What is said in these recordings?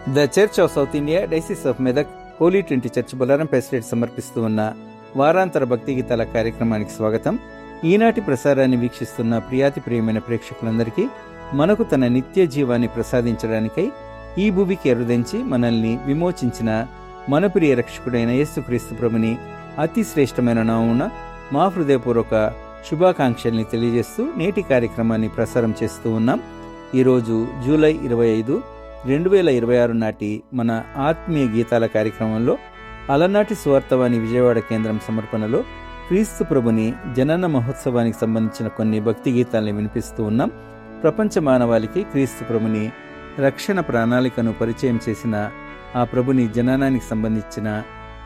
The church of South India diocese of Medak holy trinity church Bolarum పెస్టేట్ సమర్పిస్తూ ఉన్న వారాంతర భక్తి గీతాల కార్యక్రమానికి స్వాగతం. ఈనాటి ప్రసారాన్ని వీక్షిస్తున్న ప్రియాతి ప్రియమైన ప్రేక్షకులందరికీ మనకు తన నిత్య జీవాన్ని ప్రసాదించడానికై ఈ భూమికి ఎరుదించి మనల్ని విమోచించిన మన ప్రియ రక్షకుడైన యేసుక్రీస్తు ప్రభుని అతి శ్రేష్టమైన నామమున మా హృదయపూర్వక శుభాకాంక్షల్ని తెలియజేస్తూ నేటి కార్యక్రమాన్ని ప్రసారం చేస్తూ ఉన్నాం. ఈరోజు జూలై 25, 2026 నాటి మన ఆత్మీయ గీతాల కార్యక్రమంలో అలనాటి సువార్తవాణి విజయవాడ కేంద్రం సమర్పణలో క్రీస్తు ప్రభుని జనన మహోత్సవానికి సంబంధించిన కొన్ని భక్తి గీతాలని వినిపిస్తూ ఉన్నాం. ప్రపంచ మానవాళికి క్రీస్తు ప్రభుని రక్షణ ప్రణాళికను పరిచయం చేసిన ఆ ప్రభుని జననానికి సంబంధించిన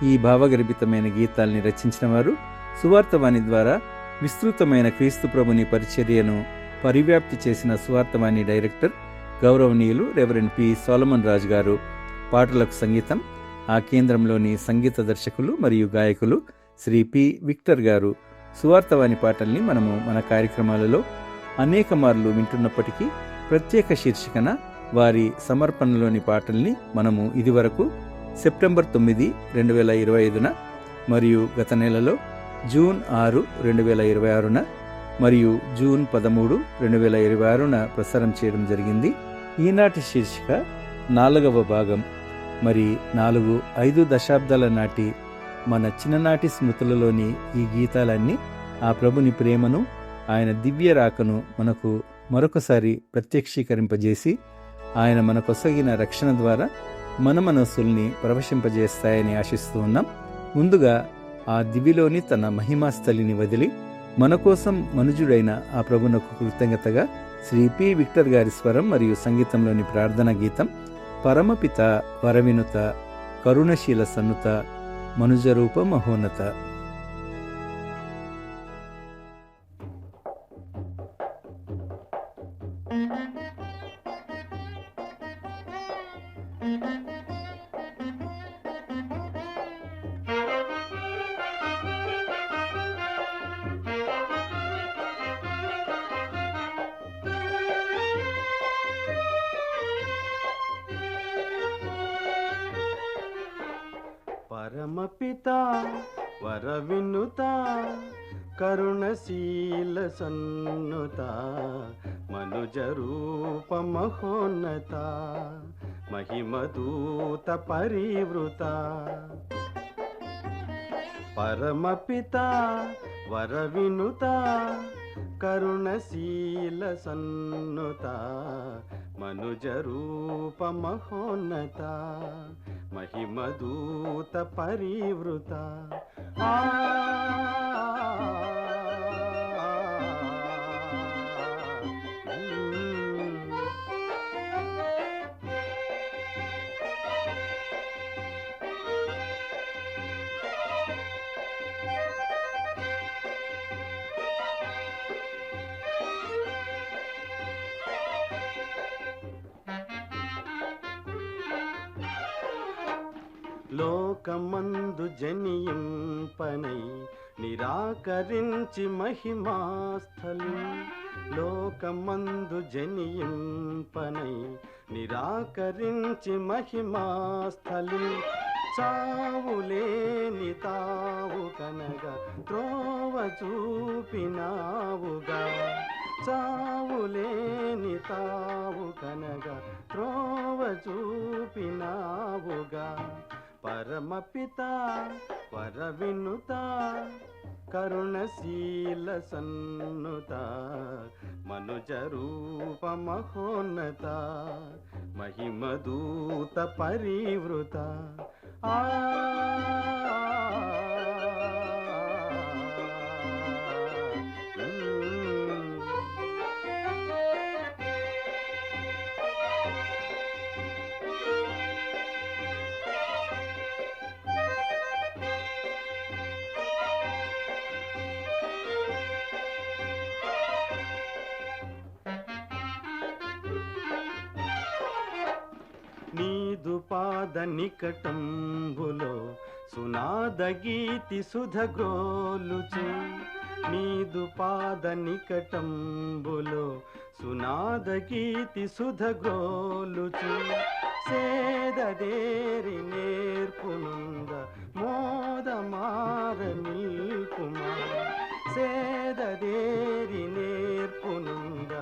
ఈ భావగర్భితమైన గీతాల్ని రచించిన వారు సువార్తవాణి ద్వారా విస్తృతమైన క్రీస్తు ప్రభుని పరిచర్యను పరివ్యాప్తి చేసిన సువార్తవాణి డైరెక్టర్ గౌరవనీయులు రెవరెండ్ పి సోలమన్ రాజు గారు. పాటలకు సంగీతం ఆ కేంద్రంలోని సంగీత దర్శకులు మరియు గాయకులు శ్రీ పి విక్టర్ గారు. సువార్తవాణి పాటల్ని మనము మన కార్యక్రమాలలో అనేక మార్లు వింటున్నప్పటికీ ప్రత్యేక శీర్షికన వారి సమర్పణలోని పాటల్ని మనము ఇదివరకు సెప్టెంబర్ 9, 2025 మరియు గత నెలలో జూన్ 6, 2026 మరియు జూన్ 13, 2026 ప్రసారం చేయడం జరిగింది. ఈనాటి శీర్షిక 4వ భాగం. మరి 4-5 దశాబ్దాల నాటి మన చిన్ననాటి స్మృతులలోని ఈ గీతాలన్నీ ఆ ప్రభుని ప్రేమను, ఆయన దివ్య రాకను మనకు మరొకసారి ప్రత్యక్షీకరింపజేసి ఆయన మనకొసగిన రక్షణ ద్వారా మన మనస్సుల్ని ప్రవశింపజేస్తాయని ఆశిస్తూ ఉన్నాం. ముందుగా ఆ దివిలోని తన మహిమాస్థలిని వదిలి మన కోసం మనుజుడైన ఆ ప్రభునకు కృతజ్ఞతగా శ్రీ పి విక్టర్ గారి స్వరం మరియు సంగీతంలోని ప్రార్థనా గీతం పరమపిత వరవినుత కరుణశీల సన్నుత మనుజరూప మహోన్నత. పరమపిత వరవినుత కరుణశీల సన్నుత మనుజరూప మహోన్నత మహిమదూత పరివృత. పరమపిత వరవినుత కరుణశీల సన్నుత మనుజరూప మహోన్నత మహిమదూత పరివృత. లోకమందు జనియింపనై నిరాకరించి మహిమాస్థలి. లోకమందు జనియింపనై నిరాకరించి మహిమాస్థలి. చావులేని తావు కనగా త్రోవ చూపినావుగా. చావులేని తావు కనగా త్రోవ చూపినావుగా. పరమపిత వరవినుత కరుణశీల సన్నుత మనుజరూప మహోన్నత మహిమదూత పరివృత. నీదు పాద నికటంబులో సునాద గీతి సుధగ్రోలుచు. నీదు పాద నికటంబులో సునాద గీతి సుధగోలుచు సేదదేరి నేర్పునుంద మోదమార నిల్పుమా సేదదేరి నేర్పునుంద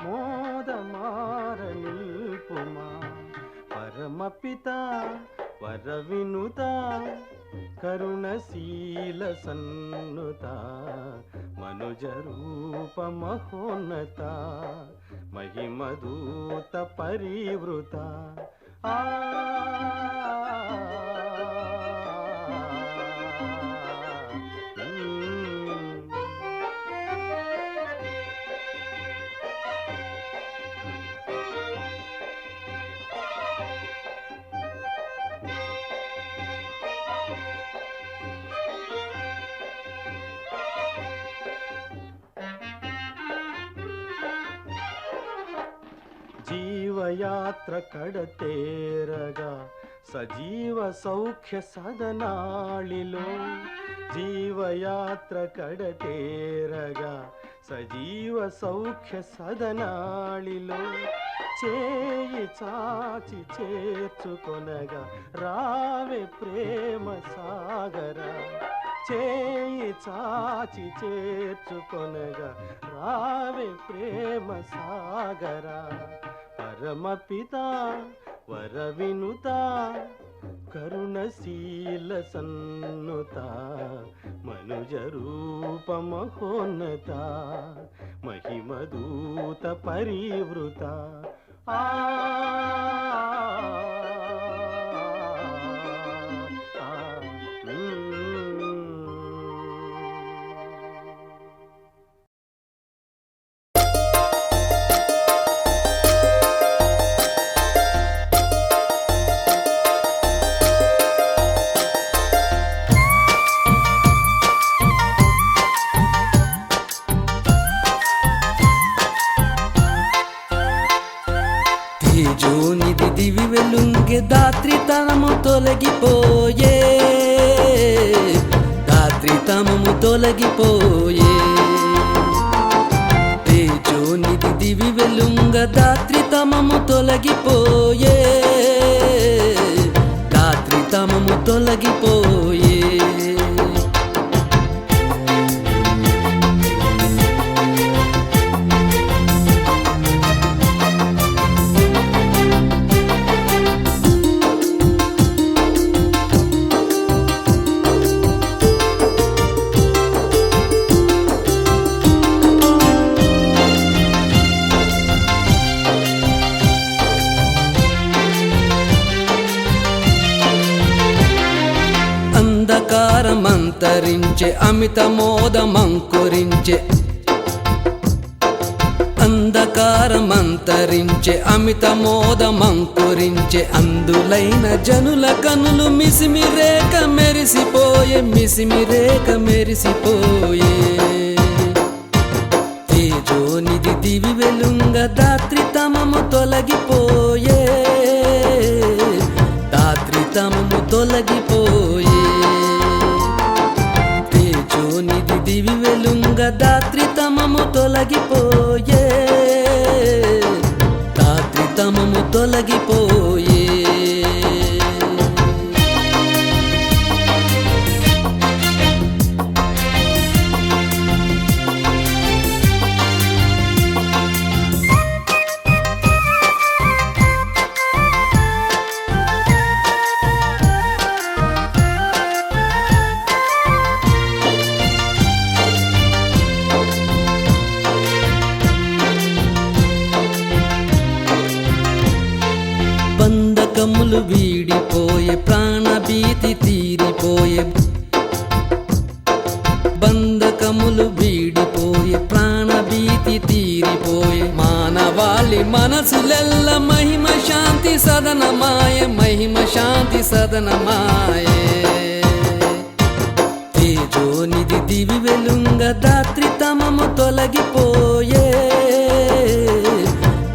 మోదమార నిల్పుమా పరమపిత వరవినుత కరుణశీల సన్నుత మనుజ రూప మహోన్నత మహిమదూత పరివృత ఆ జీవయాత్ర కడతేరగా సజీవ సౌఖ్య సదనాళిలో జీవయాత్ర కడతేరగా సజీవ సౌఖ్య సదనాళిలో చేయి చాచి చేర్చుకొనగా రావే ప్రేమ సాగరా చేయి చాచి చేర్చుకొనగా రావే ప్రేమ సాగరా పరమపిత వరవినుత కరుణశీల సన్నుత మనుజ రూప మహోన్నత మహిమదూత పరివృత ఆ తేజోనిధి దివి వెలుంగే దాత్రితనము తొలగిపోయే దాత్రితమము తొలగిపోయే తేజోనిధి దివి వెలుంగ దాత్రితమము తొలగిపోయే దాత్రితమము తొలగిపోయే అంధకారమంతరించే అమిత మోదమంకురించే అంధకారమంతరించే అమిత మోదమంకురించే అందులైన జనుల కనులు మిసిమిరేక మెరిసిపోయే మిసిమిరేక మెరిసిపోయే తేజోనిధి దివి వెలుంగ దాత్రితమము తొలగిపోయే దాత్రితమము తొలగిపోయే తేజోనిధి దివి వెలుంగ దాత్రితమము తొలగిపోయే దాత్రితమము తొలగిపోయే బంధకములు వీడిపోయే ప్రాణభీతి తీరిపోయే బంధకములు వీడిపోయే ప్రాణభీతి తీరిపోయే మానవాళి మనసులెల్ల మహిమ శాంతి సదనమాయే మహిమ శాంతి సదనమాయే తేజోనిధి దివి వెలుంగ దాత్రితమము తొలగిపోయే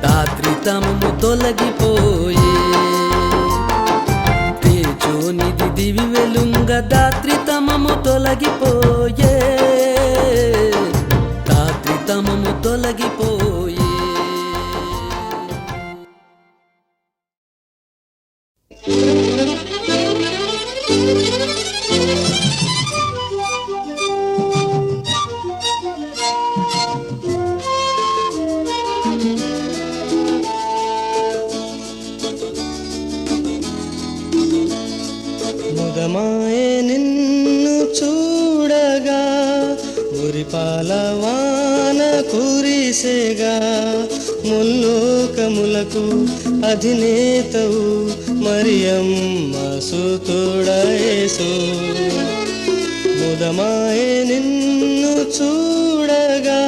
దాత్రితమము తొలగిపోయే తేజోనిధి దివి వెలుంగ దాత్రితమము తొలగిపోయే దాత్రితమము తొలగిపోయే త్రితమములకు అధినేతవు మరియమ్మ సుతుడ యేసు ముదమాయే నిన్ను చూడగా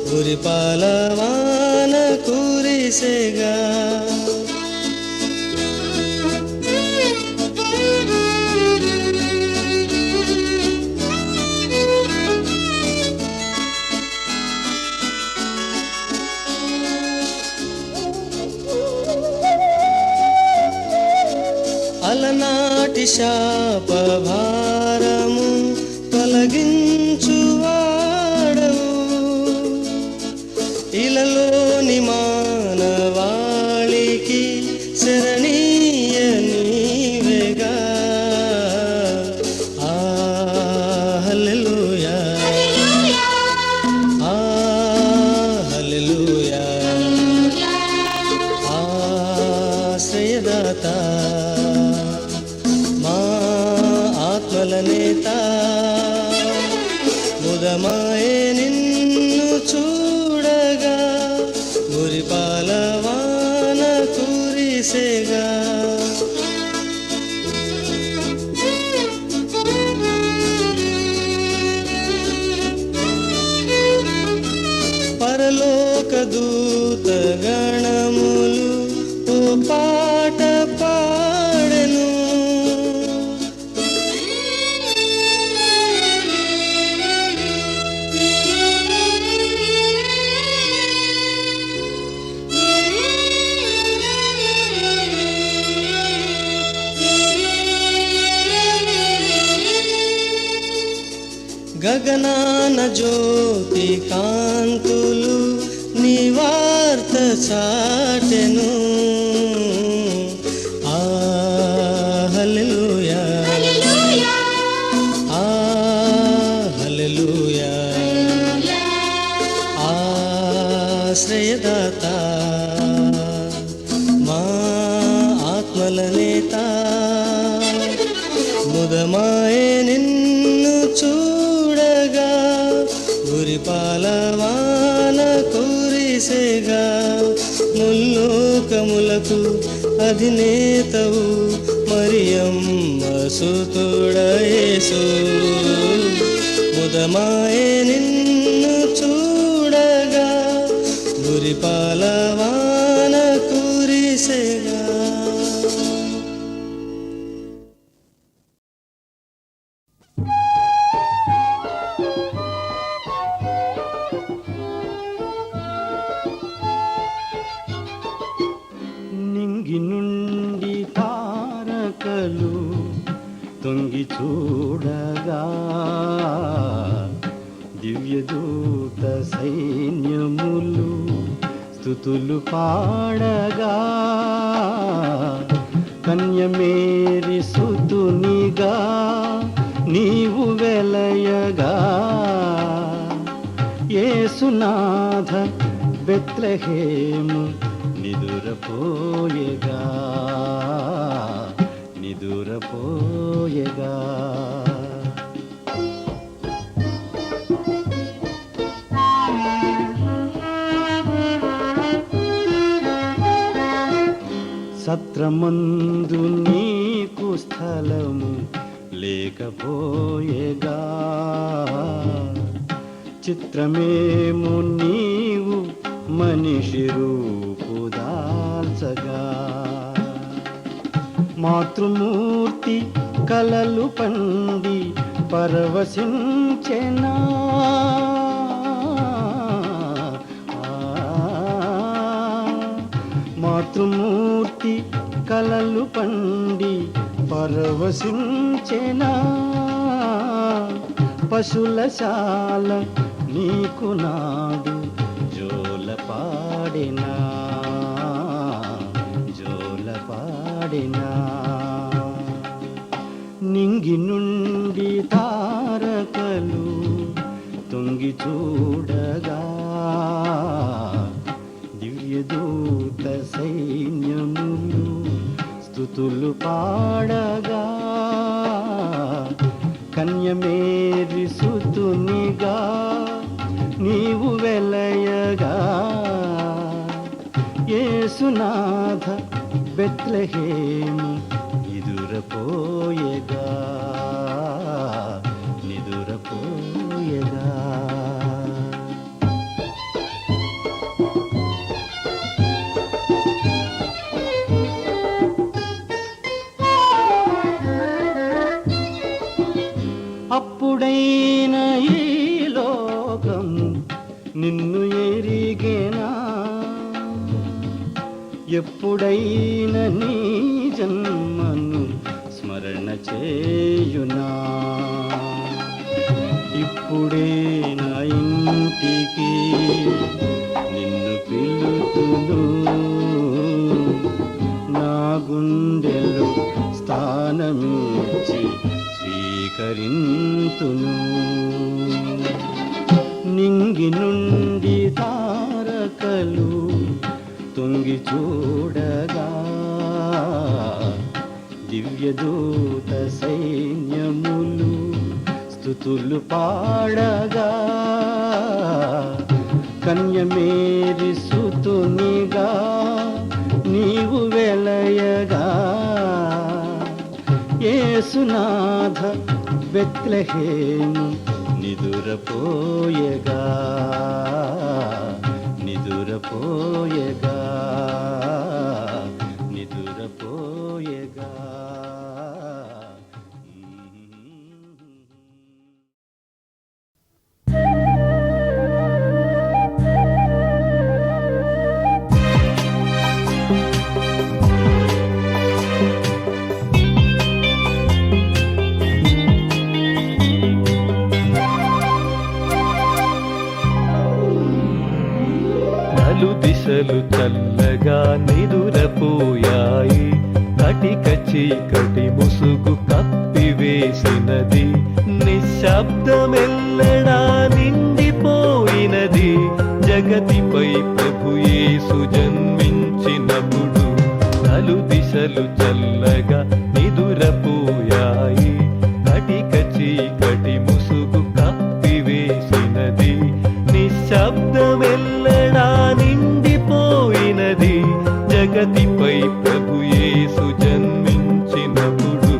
గురిపాల వాన కురిసెగా అలనాటి శాప భారము తొలగించువాడవు ఇలలోని మానవాళికి శరణీయ నీవేగా ఆ హల్లెలూయా ఆ హల్లెలూయా ఆశ్రయదాత నేత ముదమాయే నిన్ను చూడగా గురిపాల వాన కురిసెగా పరలోక దూత గణములు ఓ పాట పాడెను గగనాన జ్యోతి కాంతులు నివార్త చాటెను ఆ హల్లెలూయా ఆ హల్లెలూయా ఆశ్రయదాత మా ఆత్మల నేత ముదమాయే నిన్ను చూడగా గురిపాల వాన కురిసెగా ముల్లోకములకు అధినేతవు మరియమ్మ సుతుడ యేసు ముదమాయే నిన్ను చూడగా గురిపాల వాన కురిసెగా నుండి తారకలు తొంగి చూడగా దివ్యదూత సైన్యములు స్తుతులు పాడగా కన్యమేరి సుతునిగా నీవు వెలయగా యేసునాథ బెత్లెహేము నిదురపోయెగా నిదురపోయెగా సత్రమందు నీకు స్థలము లేకపోయెగా చిత్రమేము నీవు మనిషి రూపు దాల్చగా మాతృమూర్తి కలలు పండి పరవశించెనా మాతృమూర్తి కలలు పండి పరవశించెనా పశులశాల నీకు నాడు జోల పాడినా నింగి నుండి తారకలు తొంగి చూడగా దివ్యదూత సైన్యములు స్తుతులు పాడగా కన్యమేరి సుతునిగా నీవు వెలయగా యేసునాథ బెత్లెహేము నిదురపోయగా నిదురపోయగా. అప్పుడైన ఈ లోకము నిన్ను ఎరిగేనా, ఎప్పుడైనా నీ జన్మను స్మరణ చేయునా. ఇప్పుడే నా ఇంటికి నిన్ను పిలుతును, నా గుండెలో స్థానమిచ్చి స్వీకరింతును. నింగి నుండి తారకలు తొంగి చూడగా, దివ్యదూత సైన్యములు స్తుతులు పాడగా, కన్యమేరి సుతునిగా నీవు వెలయగా. యేసునాథ బెత్లెహేము నిదురపోయగా నిదురపోయగా నిదురపోయగా. దిశలు చల్లగా నిదురపోయాయి, కటిక చీకటి ముసుగు కప్పివేసినది, నిశ్శబ్దమెల్లడా నిండిపోయినది. జగతిపై ప్రభు యేసు జన్మించినప్పుడు నలు దిశలు చల్లగా నిదురపోయాయి, కటిక చీకటి ముసుగు కప్పివేసినది, నిశ్శబ్దమెల్లడా నిండిపోయినది. జగతిపై ప్రభు యేసు జన్మించినప్పుడు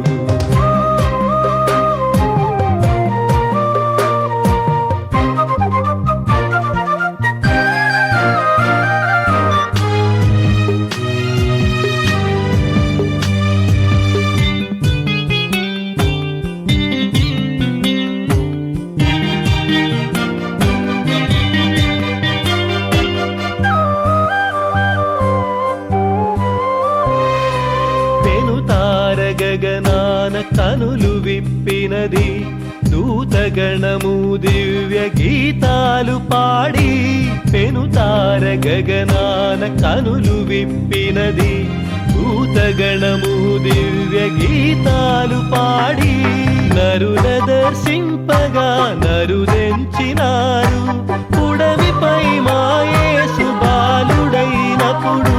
గగనాన కనులు విప్పినది, దూతగణము దివ్య గీతాలు పాడి. పెనుతార గగనాన కనులు విప్పినది, దూతగణము దివ్య గీతాలు పాడి. నరుల దర్శింపగా నరుదెంచినారు, పుడమిపై మా యేసు బాలుడైనప్పుడు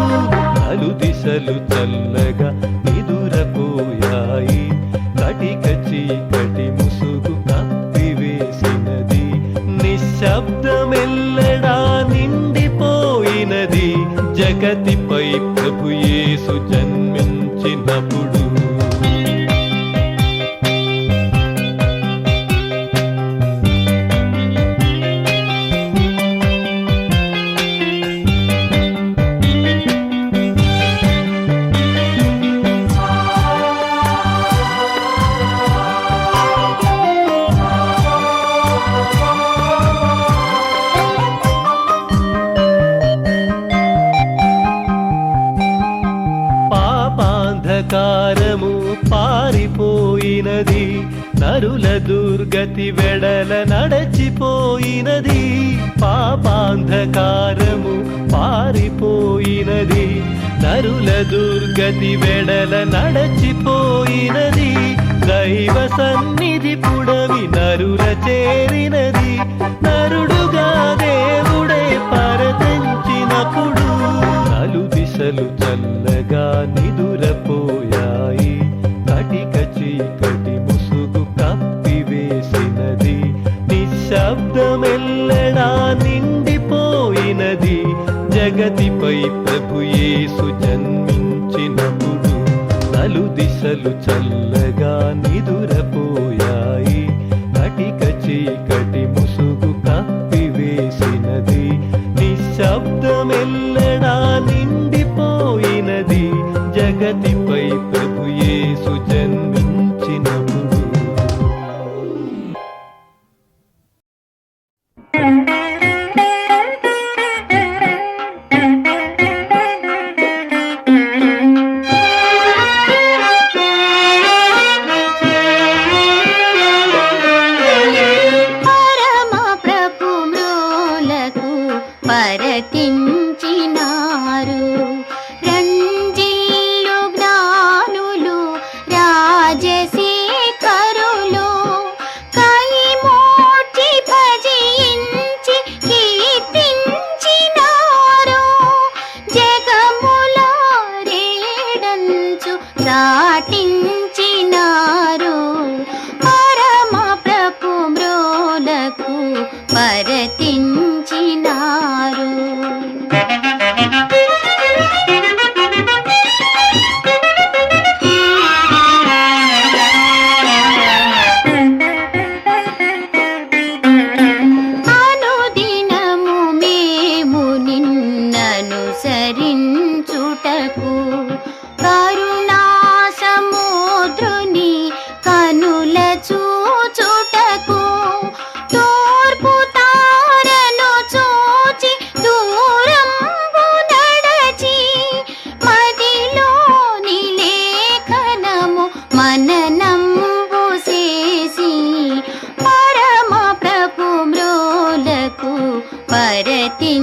నలు దిశలు చల్లగా నిదురపోయాయి, కటిక చీకటి ముసుగు కప్పివేసినది, నిశ్శబ్దమెల్లడా నిండిపోయినది. జగతిపై ప్రభు యేసు జన్మించినప్పుడు పాపాంధకారము పారిపోయినది, నరుల దుర్గతి వెడల నడచిపోయినది. పాపాంధకారము పారిపోయినది, నరుల దుర్గతి వెడల నడచిపోయినది. దైవ సన్నిధి పుడమి నరుల చేరినది, నరుడుగా దేవుడే పరదించినప్పుడు నలు దిశలు చల్లగా నిదురపోయాయి, కటిక చీకటి ముసుగు కప్పివేసినది, నిశ్శబ్దమెల్లడా నిండిపోయినది. జగతిపై ప్రభు యేసు జన్మించినప్పుడు నలు దిశలు చల్లగా నిదురపోయాయి. కటిక చీకటి ముసుగు కప్పివేసినది, నిశ్శబ్దమెల్లడా నిండిపోయినది. జగతిపై ప్రభు యేసు జన్మించినప్పుడు. పరమ ప్రభు మ్రోలకు పరతించినారు. రంజిల్లు జ్ఞానులు రాజశేఖరులు కైమోటి భజించి కీర్తించినారు. జగములో రేడంచు దాటించినారు. పరమ ప్రభు మ్రోలకు పరతించినారు. అనుదినము మేము నిన్ననుసరించుటకు కరుణా సముద్రుని కనుల చూచుటకు తూర్పు తారను చూచి దూరంబు నడచి మదిలోని లేఖనము మననంబు చేసి పరమ ప్రభు మ్రోలకు పరతించినారు.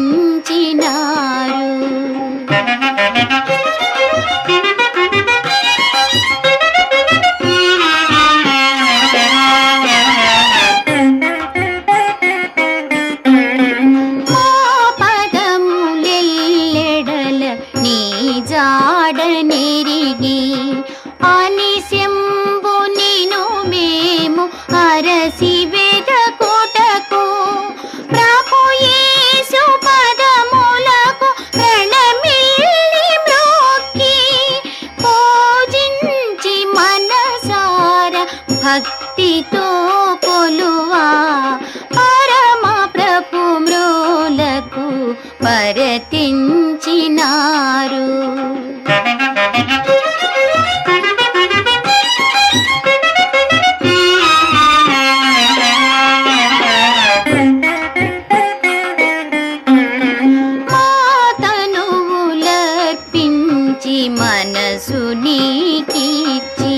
మా పదములెల్లెడల నీ జాడ నెరిగి అనిశంబు నిను మేము అరసి వెదకుటకు ప్రభు యేసు పదములకు ప్రణమిల్లి మ్రొక్కి పూజించి మనసార భక్తితో కొలువా పరమ ప్రభు మ్రోలకు పరతించినారు. మా తనువులర్పించి మనసు నీకిచ్చి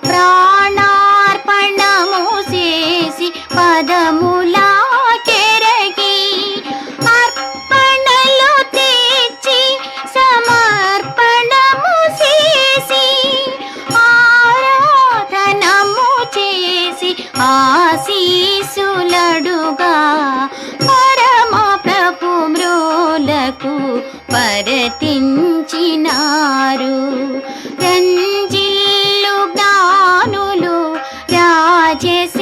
ప్రాణార్పణము చేసి పదములా కెరగి అర్పణలు తెచ్చి సమర్పణము చేసి ఆరాధనము చేసి ఆశీసులడుగా పరమ ప్రభు మ్రోలకు పరతించినారు. రంజిల్లు జ్ఞానులు రాజశేఖరులు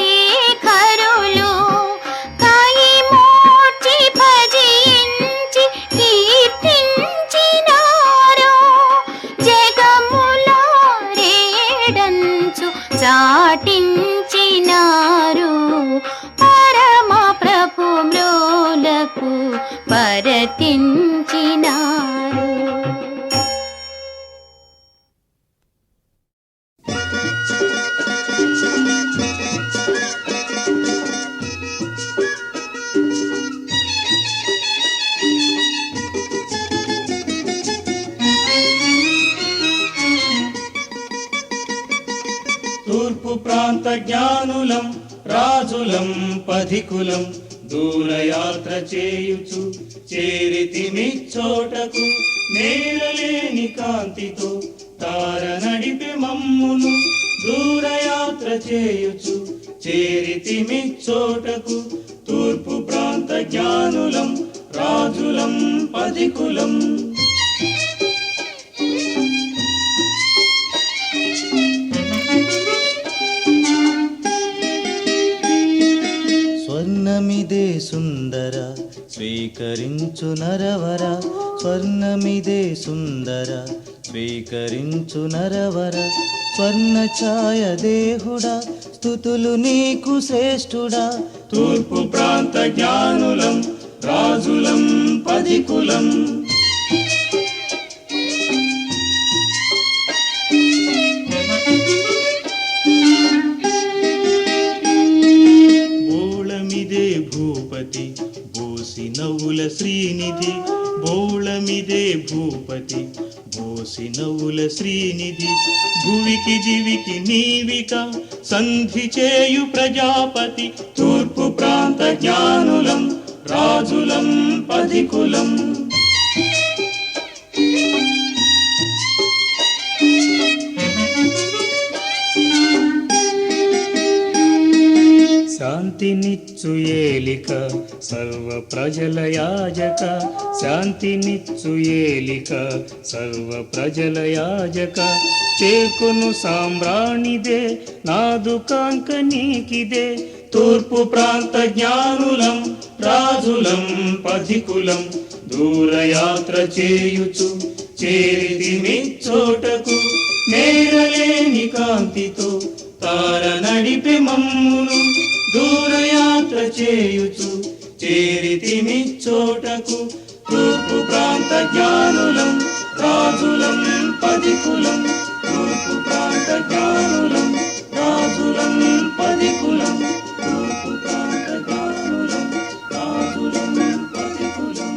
కైమోటి భజించి కీర్తించినారు. జగములో రేడంచు చాటించినారు. పరమ ప్రభు మ్రోలకు పరతించినారు. తూర్పు ప్రాంత జ్ఞానులం రాజులం పధికులం దూరయాత్ర చేయుచు చేరితిమి చోటకు నేరలేని కాంతితో తార నడిపి మమ్మును దూరయాత్ర చేయుచు చేరితిమి చోటకు తూర్పు ప్రాంత జ్ఞానులం రాజులం పధికులం. స్వర్ణమిదే సుందర స్వీకరించు నరవర స్వర్ణమిదే సుందర స్వీకరించు నరవర స్వర్ణ ఛాయ దేహుడా స్తుతులు నీకు శ్రేష్ఠుడా తూర్పు ప్రాంత జ్ఞానులం రాజులం పధికులం బోళమిదే భూపతి బోసి నవ్వుల శ్రీనిధి బోళమిదే భూపతి బోసి నవ్వుల శ్రీనిధి భువికి జీవికి నీవిక సంధి చేయు ప్రజాపతి తూర్పు ప్రాంత జ్ఞానులం రాజులం పధికులం శాంతినిచ్చు ఏలిక సర్వ ప్రజల యాజక శాంతినిచ్చు ఏలిక సర్వ ప్రజల యాజక చేకును సామ్రాణిదే నాదు కాంక నీకిదే తూర్పు ప్రాంత జ్ఞానులం రాజులం పధికులం దూరయాత్ర చేయుచు చేరితిమి చోటకు నేరలేని కాంతితో తార నడిపే మమ్మును దూరయాత్ర చేయుచు చేరితిమి చోటకు తూర్పు ప్రాంత జ్ఞానులం రాజులం పధికులం తూర్పు ప్రాంత జ్ఞానులం రాజులం పధికులం తూర్పు ప్రాంత జ్ఞానులం రాజులం పధికులం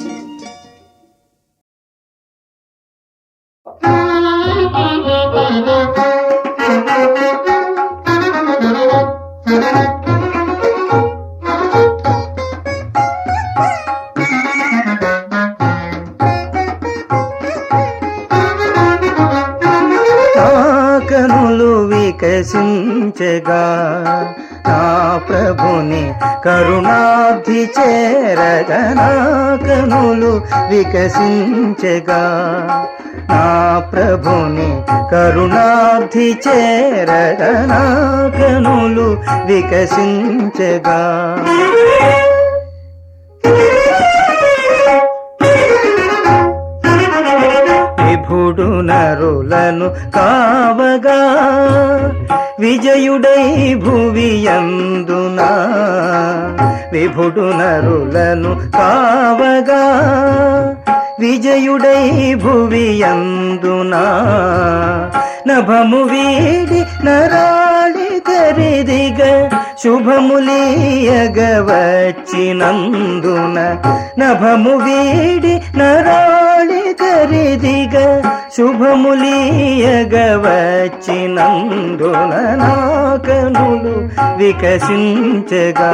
కనులు వికసించగా నా ప్రభుని కరుణాబ్ధి చేరగా నా కనులు వికసించగా నా ప్రభుని కరుణాబ్ధి చేరగా నా కనులు వికసించగా విభుడు నరులను కావగా విజయుడై భువియందునా విభుడు నరులను కావగా విజయుడై భువియందునా నభము వీడి నరాళి కరిదిగ శుభములీయగ వచ్చినందున నభము వీడి నరాళి కరిదిగ శుభములీయగ వచ్చినందున నా కనులు వికసించగా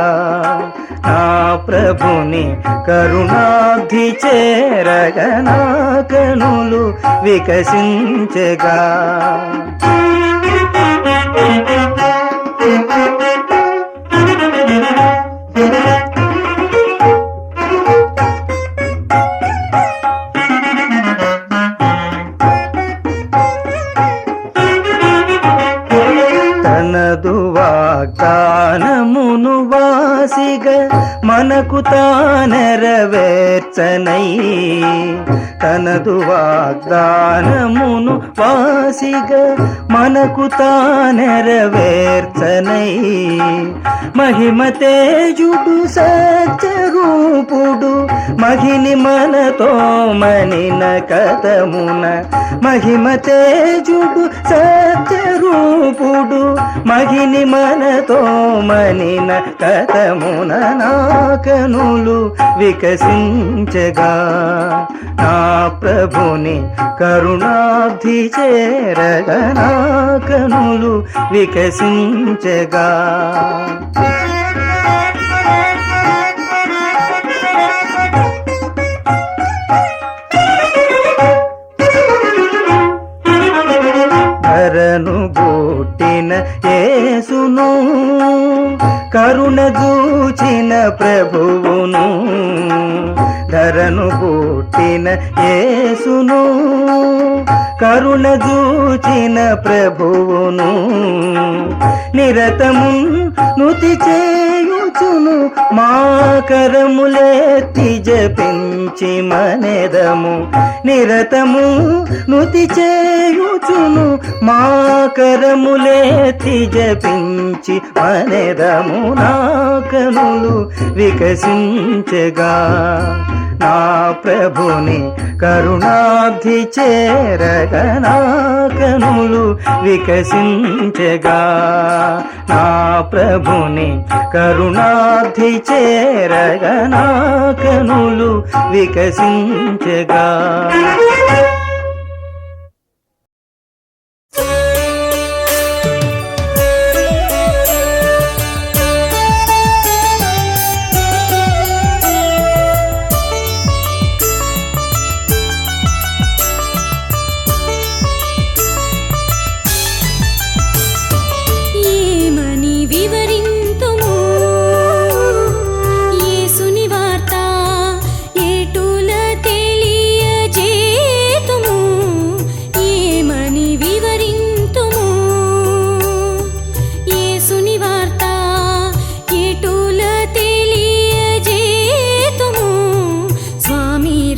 నా ప్రభుని కరుణాబ్ధి చేరగా నా కనులు వికసించగా తనదు వాగ్దానమును వాసిగ మనకు తానెరవేర్చనై తనదు వాగ్దానమును వాసిగ మనకు తానెరవేర్చనై మహిమ తేజుడు సత్యరూపుడు మహిని మనతో మనిన కథమున మహిమ తేజుడు సత్యరూపుడు మహిని మనతో మనిన కథమున నా కనులు వికసించగా నా ప్రభుని కరుణాబ్ధి చేరగా నా కనులు వికసించగా ధరను బోటిన యేసును కరుణ చూచిన ప్రభువును ధరను బోటిన యేసును కరుణ చూచిన ప్రభువును నిరతము నుతి చేయు చేయుచును మా కరములెత్తి జపించి మనెదము నిరతము నుతి చేయుచును మా కరములెత్తి జపించి మనెదము నా కనులు వికసించగా నా ప్రభుని కరుణాబ్ధి చేరగా నా కనులు వికసించగా నా ప్రభుని కరుణాబ్ధి చేరగా నా కనులు వికసించగా.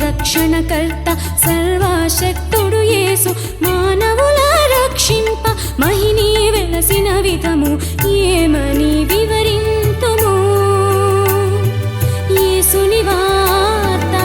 రక్షణకర్త సర్వశక్తుడు యేసు మానవుల రక్షింప మహిని వెలసిన విధము ఏమని వివరింతుము యేసుని వార్త.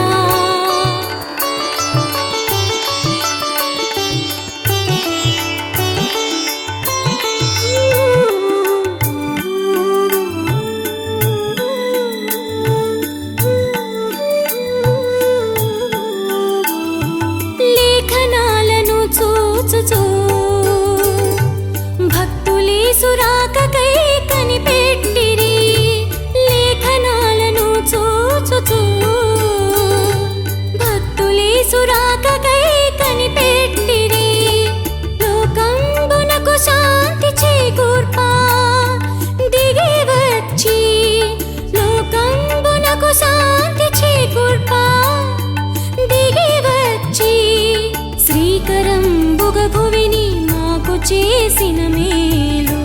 భక్తులేసు రాకకై కనిపెట్టిరి లేఖనాలను చూచుచూ భక్తులేసు రాకకై కనిపెట్టిరి లోకంబునకు శాంతి చేకూర్పా దిగి వచ్చి లోకంబునకు శాంతి చేకూర్పా దిగి వచ్చి శ్రీకరంబుగ భువిని చేసిన మేలు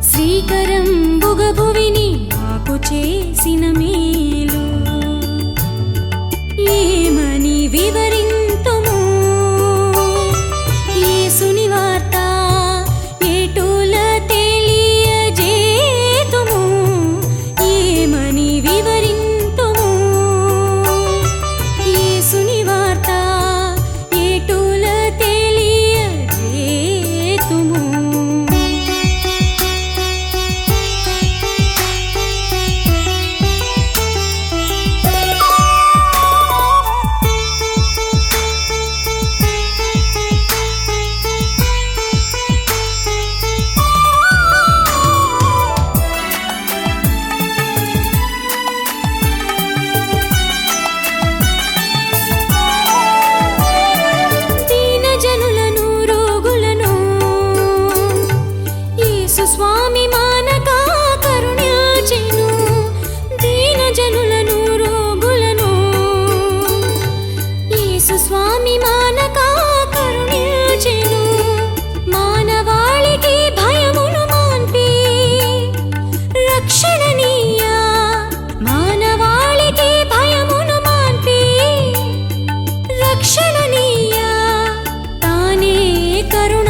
శ్రీకరంబుగ భువిని మాకు చేసిన మేలు ఏమని వివరింతుము యేసుని వార్త ఏటూల తెలియజేతుము ఏమని వివరింతుము యేసుని వార్త ఏటూల కరుణ